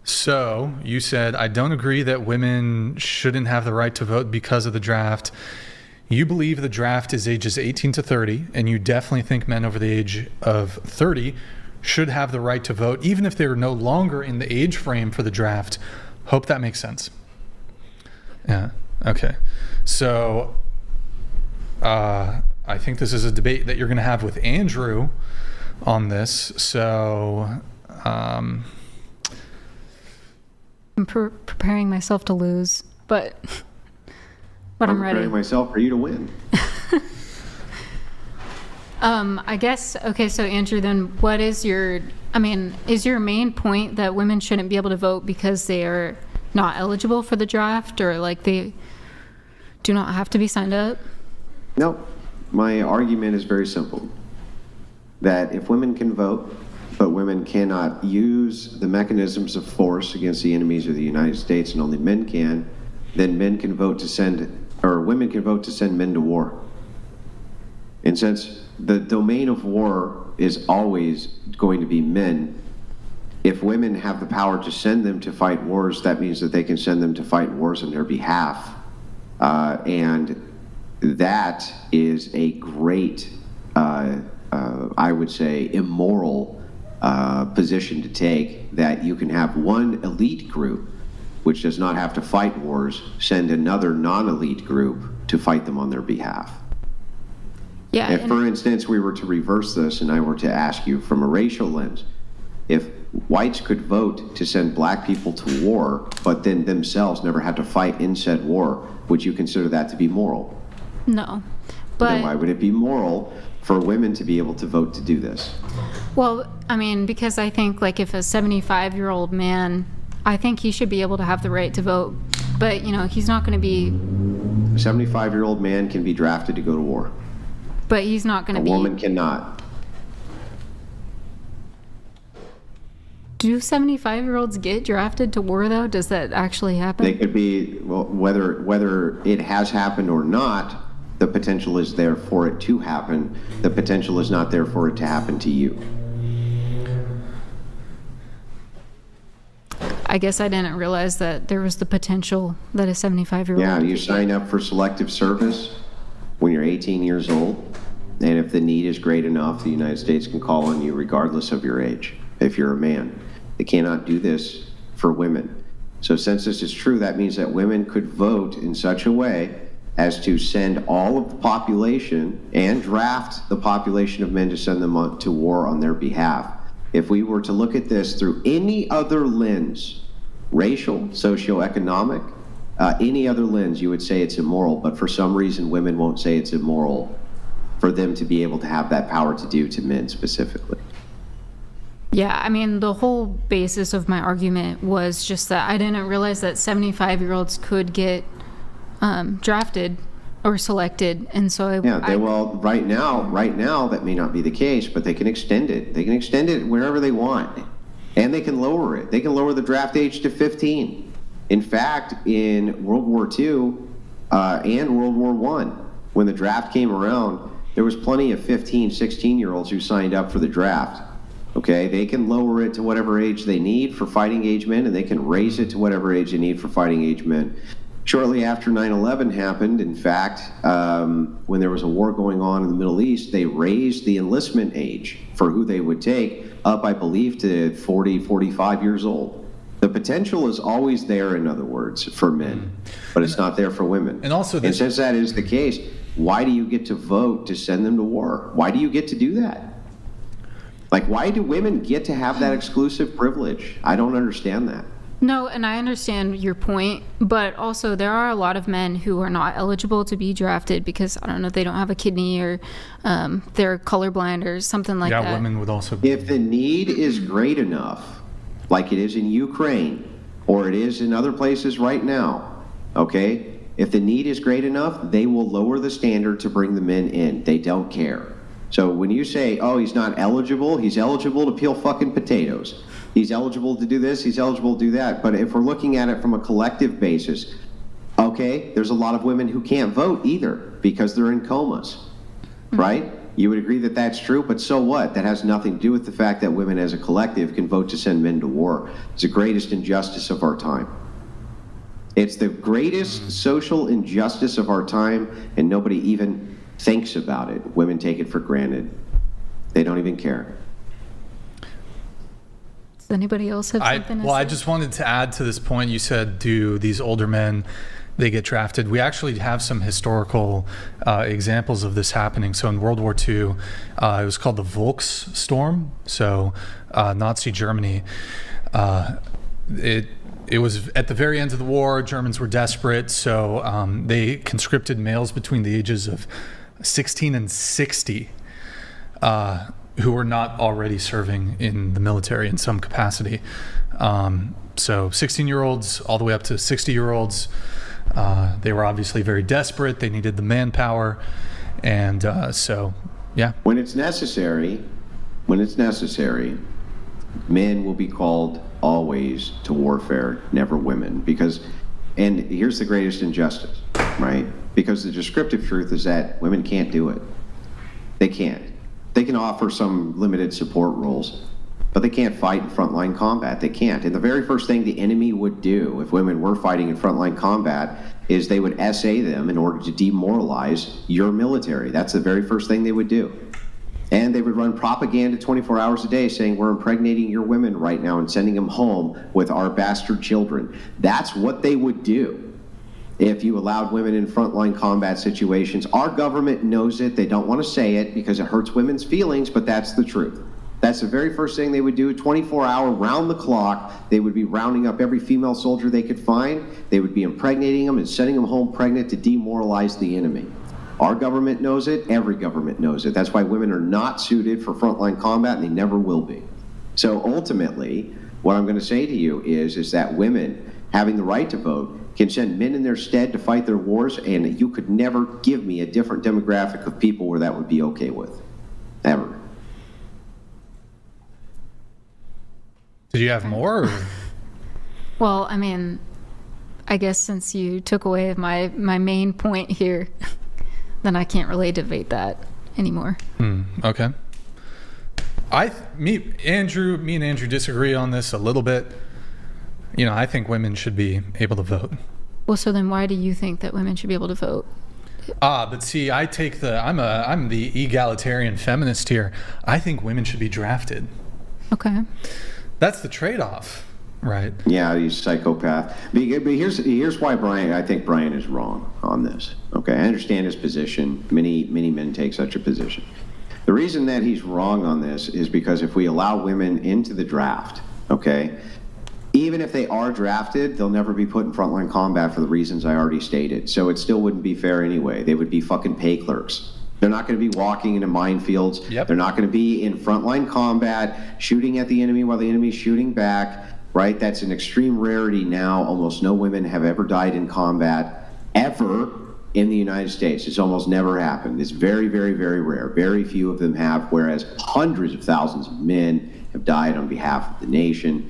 So you said, I don't agree that women shouldn't have the right to vote because of the draft. You believe the draft is ages 18 to 30, and you definitely think men over the age of 30 should have the right to vote, even if they're no longer in the age frame for the draft. Hope that makes sense. Yeah. Okay. So I think this is a debate that you're going to have with Andrew on this. So I'm preparing myself to lose, but I'm ready. Preparing myself for you to win. I guess, okay, so Andrew, then what is is your main point that women shouldn't be able to vote because they are not eligible for the draft, or like they do not have to be signed up? No, my argument is very simple. That if women can vote, but women cannot use the mechanisms of force against the enemies of the United States, and only men can, then women can vote to send men to war. And since the domain of war is always going to be men, if women have the power to send them to fight wars, that means that they can send them to fight wars on their behalf. And that is a great, I would say, immoral position to take, that you can have one elite group, which does not have to fight wars, send another non-elite group to fight them on their behalf. Yeah. If, for instance, we were to reverse this and I were to ask you from a racial lens, if whites could vote to send black people to war, but then themselves never had to fight in said war, would you consider that to be moral? No. But Then why would it be moral for women to be able to vote to do this? Well, because I think like if a 75-year-old man, I think he should be able to have the right to vote, but he's not going to be. A 75-year-old man can be drafted to go to war. But he's not going to be. A woman cannot. Do 75-year-olds get drafted to war, though? Does that actually happen? They could be, well, whether it has happened or not, the potential is there for it to happen. The potential is not there for it to happen to you. I guess I didn't realize that there was the potential that a 75-year-old. Yeah, you sign up for selective service when you're 18 years old, and if the need is great enough, the United States can call on you regardless of your age, if you're a man. They cannot do this for women. So since this is true, that means that women could vote in such a way as to send all of the population and draft the population of men to send them to war on their behalf. If we were to look at this through any other lens, racial, socioeconomic, any other lens, you would say it's immoral, but for some reason women won't say it's immoral for them to be able to have that power to do to men specifically. Yeah, the whole basis of my argument was just that I didn't realize that 75-year-olds could get drafted or selected, and so right now that may not be the case, but they can extend it. They can extend it wherever they want, and they can lower it. They can lower the draft age to 15. In fact, in World War II and World War I, when the draft came around, there was plenty of 15, 16-year-olds who signed up for the draft. Okay, they can lower it to whatever age they need for fighting age men, and they can raise it to whatever age they need for fighting age men. Shortly after 9/11 happened, in fact, when there was a war going on in the Middle East, they raised the enlistment age for who they would take up, I believe, to 40, 45 years old. The potential is always there, in other words, for men, but it's not there for women. And also, and since that is the case, why do you get to vote to send them to war? Why do you get to do that? Like, why do women get to have that exclusive privilege? I don't understand that. No, and I understand your point, but also there are a lot of men who are not eligible to be drafted because, I don't know, they don't have a kidney or they're colorblind or something like that. Yeah, women would also. If the need is great enough, like it is in Ukraine or it is in other places right now, okay, if the need is great enough, they will lower the standard to bring the men in. They don't care. So when you say, oh, he's not eligible, he's eligible to peel fucking potatoes. He's eligible to do this, he's eligible to do that. But if we're looking at it from a collective basis, okay, there's a lot of women who can't vote either because they're in comas, right? You would agree that that's true, but so what? That has nothing to do with the fact that women as a collective can vote to send men to war. It's the greatest injustice of our time. It's the greatest social injustice of our time, and nobody even thinks about it. Women take it for granted. They don't even care. Does anybody else have something to say? I just wanted to add to this point. You said, do these older men, they get drafted? We actually have some historical examples of this happening. So in World War II, it was called the Volkssturm. So Nazi Germany, it was at the very end of the war. Germans were desperate, so they conscripted males between the ages of 16 and 60 who were not already serving in the military in some capacity. So 16-year-olds all the way up to 60-year-olds. They were obviously very desperate. They needed the manpower. And so, yeah. When it's necessary, men will be called always to warfare, never women. And here's the greatest injustice, right? Because the descriptive truth is that women can't do it. They can't. They can offer some limited support roles, but they can't fight in frontline combat. They can't. And the very first thing the enemy would do if women were fighting in frontline combat is they would SA them in order to demoralize your military. That's the very first thing they would do. And they would run propaganda 24 hours a day saying, we're impregnating your women right now and sending them home with our bastard children. That's what they would do if you allowed women in frontline combat situations. Our government knows it. They don't want to say it because it hurts women's feelings, but that's the truth. That's the very first thing they would do, 24-hour, round the clock. They would be rounding up every female soldier they could find. They would be impregnating them and sending them home pregnant to demoralize the enemy. Our government knows it. Every government knows it. That's why women are not suited for frontline combat, and they never will be. So ultimately, what I'm going to say to you is that women having the right to vote can send men in their stead to fight their wars, and you could never give me a different demographic of people where that would be okay with, ever. Did you have more? Or? Well, I mean, I guess since you took away my main point here, then I can't really debate that anymore. Okay. Me and Andrew disagree on this a little bit. You know, I think women should be able to vote. Well, so then why do you think that women should be able to vote? But see, I'm the egalitarian feminist here. I think women should be drafted. Okay. That's the trade-off, right? Yeah, he's a psychopath. But here's why I think Brian is wrong on this. Okay, I understand his position. Many men take such a position. The reason that he's wrong on this is because if we allow women into the draft, okay, even if they are drafted, they'll never be put in frontline combat for the reasons I already stated. So it still wouldn't be fair anyway. They would be fucking pay clerks. They're not going to be walking into minefields. Yep. They're not going to be in frontline combat, shooting at the enemy while the enemy's shooting back, right? That's an extreme rarity now. Almost no women have ever died in combat, ever, in the United States. It's almost never happened. It's very, very, very rare. Very few of them have, whereas hundreds of thousands of men have died on behalf of the nation.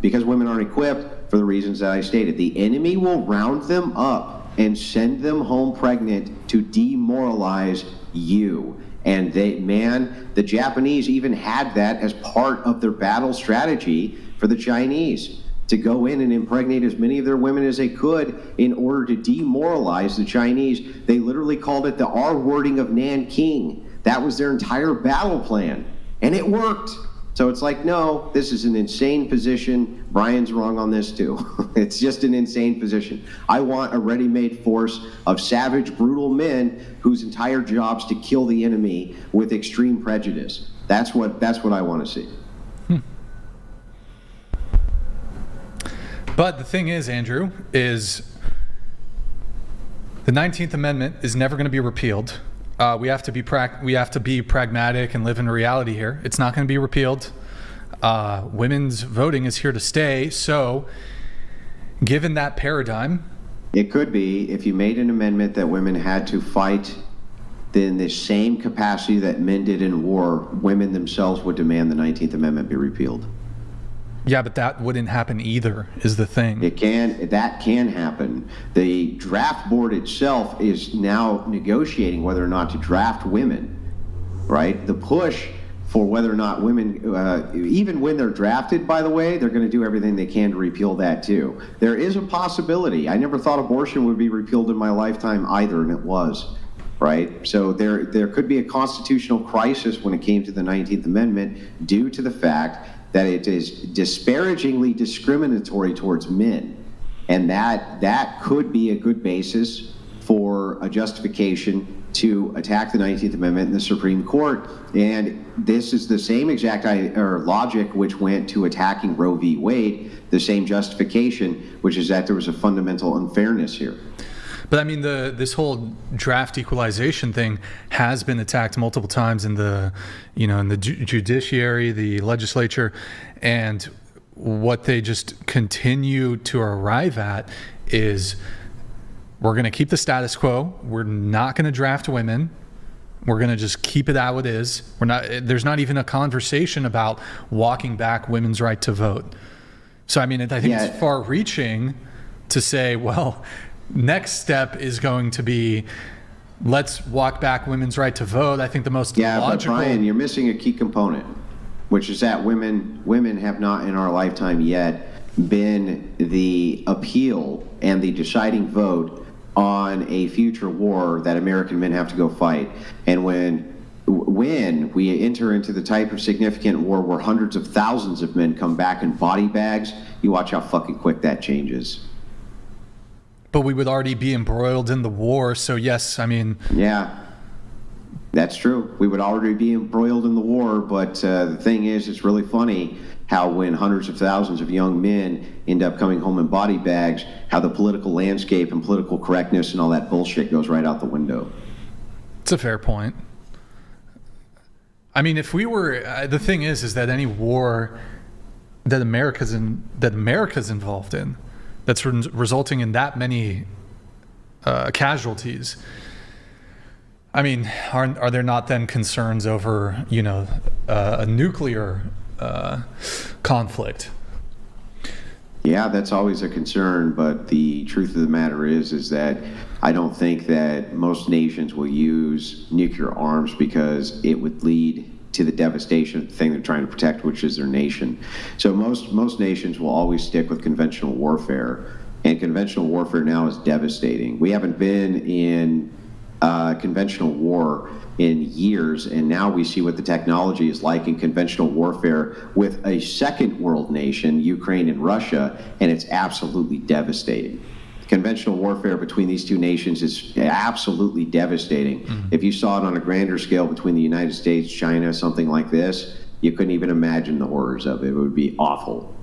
Because women aren't equipped for the reasons that I stated. The enemy will round them up and send them home pregnant to demoralize you. And the Japanese even had that as part of their battle strategy for the Chinese, to go in and impregnate as many of their women as they could in order to demoralize the Chinese. They literally called it the R wording of Nanking. That was their entire battle plan, and it worked. So it's like, no, this is an insane position. Brian's wrong on this too. It's just an insane position. I want a ready-made force of savage, brutal men whose entire job's to kill the enemy with extreme prejudice. That's what I want to see. But the thing is, Andrew, is the 19th Amendment is never going to be repealed. We have to be pragmatic and live in reality here. It's not going to be repealed. Women's voting is here to stay. So, given that paradigm, it could be if you made an amendment that women had to fight in the same capacity that men did in war, women themselves would demand the 19th Amendment be repealed. Yeah, but that wouldn't happen either, is the thing. That can happen. The draft board itself is now negotiating whether or not to draft women right? The push for whether or not women, even when they're drafted, by the way, they're going to do everything they can to repeal that too. There is a possibility. I never thought abortion would be repealed in my lifetime either, and it was, right? So there could be a constitutional crisis when it came to the 19th Amendment due to the fact that it is disparagingly discriminatory towards men. And that could be a good basis for a justification to attack the 19th Amendment in the Supreme Court. And this is the same exact logic which went to attacking Roe v. Wade, the same justification, which is that there was a fundamental unfairness here. But I mean, this whole draft equalization thing has been attacked multiple times in the judiciary, the legislature, and what they just continue to arrive at is, we're going to keep the status quo. We're not going to draft women. We're going to just keep it how it is. There's not even a conversation about walking back women's right to vote. So, I mean, I think it's far reaching to say, well, next step is going to be, let's walk back women's right to vote. I think the most logical. But Brian, you're missing a key component, which is that women have not in our lifetime yet been the appeal and the deciding vote on a future war that American men have to go fight. And when we enter into the type of significant war where hundreds of thousands of men come back in body bags, you watch how fucking quick that changes. But we would already be embroiled in the war, so yes, I mean... Yeah, that's true. We would already be embroiled in the war, but the thing is, it's really funny how when hundreds of thousands of young men end up coming home in body bags, how the political landscape and political correctness and all that bullshit goes right out the window. It's a fair point. I mean, if we were, the thing is that any war that America's involved in, that's resulting in that many casualties, I mean, are there not then concerns over, a nuclear conflict? Yeah, that's always a concern, but the truth of the matter is that I don't think that most nations will use nuclear arms because it would lead to the devastation of the thing they're trying to protect, which is their nation. So most nations will always stick with conventional warfare, and conventional warfare now is devastating. We haven't been in conventional war in years, and now we see what the technology is like in conventional warfare with a second world nation, Ukraine and Russia, and it's absolutely devastating. Conventional warfare between these two nations is absolutely devastating. If you saw it on a grander scale between the United States, China, something like this, you couldn't even imagine the horrors of it. It would be awful.